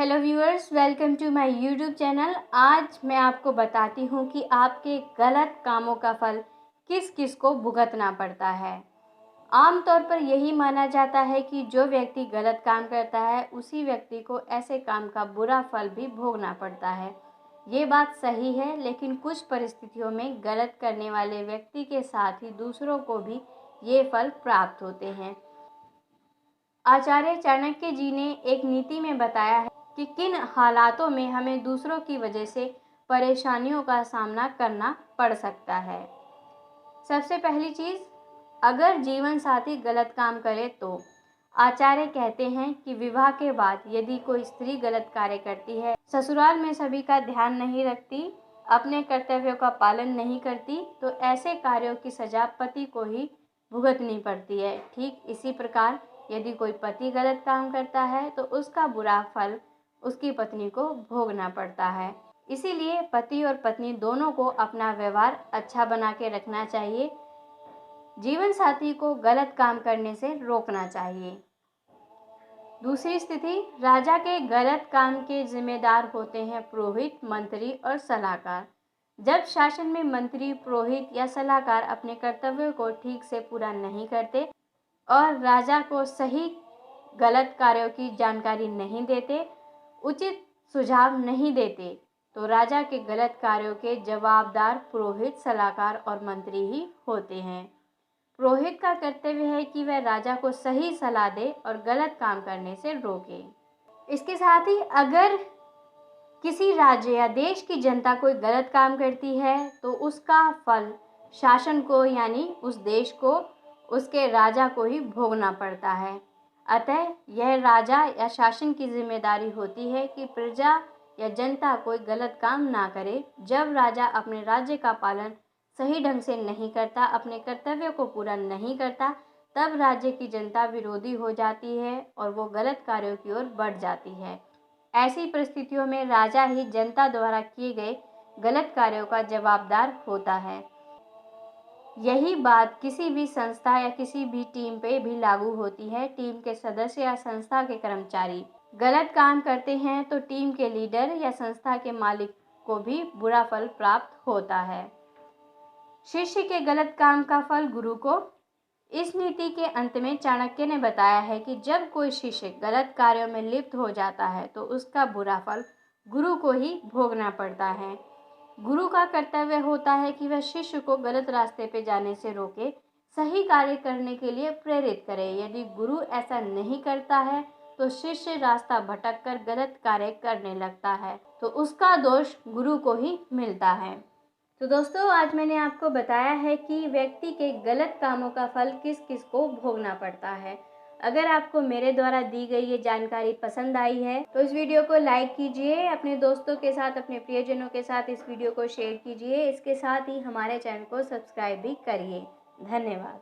Hello viewers, welcome to my YouTube channel. आज मैं आपको बताती हूँ कि आपके गलत कामों का फल किस किस को भुगतना पड़ता है। आमतौर पर यही माना जाता है कि जो व्यक्ति गलत काम करता है उसी व्यक्ति को ऐसे काम का बुरा फल भी भोगना पड़ता है। ये बात सही है, लेकिन कुछ परिस्थितियों में गलत करने वाले व्यक्ति के साथ ही दूसरों को भी ये फल प्राप्त होते हैं। आचार्य चाणक्य जी ने एक नीति में बताया है कि किन हालातों में हमें दूसरों की वजह से परेशानियों का सामना करना पड़ सकता है। सबसे पहली चीज़, अगर जीवन साथी गलत काम करे तो आचार्य कहते हैं कि विवाह के बाद यदि कोई स्त्री गलत कार्य करती है, ससुराल में सभी का ध्यान नहीं रखती, अपने कर्तव्यों का पालन नहीं करती, तो ऐसे कार्यों की सजा पति को ही भुगतनी पड़ती है। ठीक इसी प्रकार यदि कोई पति गलत काम करता है तो उसका बुरा फल उसकी पत्नी को भोगना पड़ता है। इसीलिए पति और पत्नी दोनों को अपना व्यवहार अच्छा बना के रखना चाहिए। जीवन साथी को गलत काम करने से रोकना चाहिए। दूसरी स्थिति, राजा के गलत काम के जिम्मेदार होते हैं पुरोहित, मंत्री और सलाहकार। जब शासन में मंत्री, पुरोहित या सलाहकार अपने कर्तव्यों को ठीक से पूरा नहीं करते और राजा को सही गलत कार्यों की जानकारी नहीं देते, उचित सुझाव नहीं देते, तो राजा के गलत कार्यों के जवाबदार पुरोहित, सलाहकार और मंत्री ही होते हैं। पुरोहित का कर्तव्य है कि वह राजा को सही सलाह दे और गलत काम करने से रोके। इसके साथ ही अगर किसी राज्य या देश की जनता कोई गलत काम करती है तो उसका फल शासन को, यानी उस देश को, उसके राजा को ही भोगना पड़ता है। अतः यह राजा या शासन की जिम्मेदारी होती है कि प्रजा या जनता कोई गलत काम ना करे। जब राजा अपने राज्य का पालन सही ढंग से नहीं करता, अपने कर्तव्यों को पूरा नहीं करता, तब राज्य की जनता विरोधी हो जाती है और वो गलत कार्यों की ओर बढ़ जाती है। ऐसी परिस्थितियों में राजा ही जनता द्वारा किए गए गलत कार्यों का जवाबदार होता है। यही बात किसी भी संस्था या किसी भी टीम पे भी लागू होती है। टीम के सदस्य या संस्था के कर्मचारी गलत काम करते हैं तो टीम के लीडर या संस्था के मालिक को भी बुरा फल प्राप्त होता है। शिष्य के गलत काम का फल गुरु को। इस नीति के अंत में चाणक्य ने बताया है कि जब कोई शिष्य गलत कार्यों में लिप्त हो जाता है तो उसका बुरा फल गुरु को ही भोगना पड़ता है। गुरु का कर्तव्य होता है कि वह शिष्य को गलत रास्ते पे जाने से रोके, सही कार्य करने के लिए प्रेरित करे। यदि गुरु ऐसा नहीं करता है तो शिष्य रास्ता भटककर गलत कार्य करने लगता है, तो उसका दोष गुरु को ही मिलता है। तो दोस्तों, आज मैंने आपको बताया है कि व्यक्ति के गलत कामों का फल किस किस को भोगना पड़ता है। अगर आपको मेरे द्वारा दी गई ये जानकारी पसंद आई है तो इस वीडियो को लाइक कीजिए, अपने दोस्तों के साथ, अपने प्रियजनों के साथ इस वीडियो को शेयर कीजिए। इसके साथ ही हमारे चैनल को सब्सक्राइब भी करिए। धन्यवाद।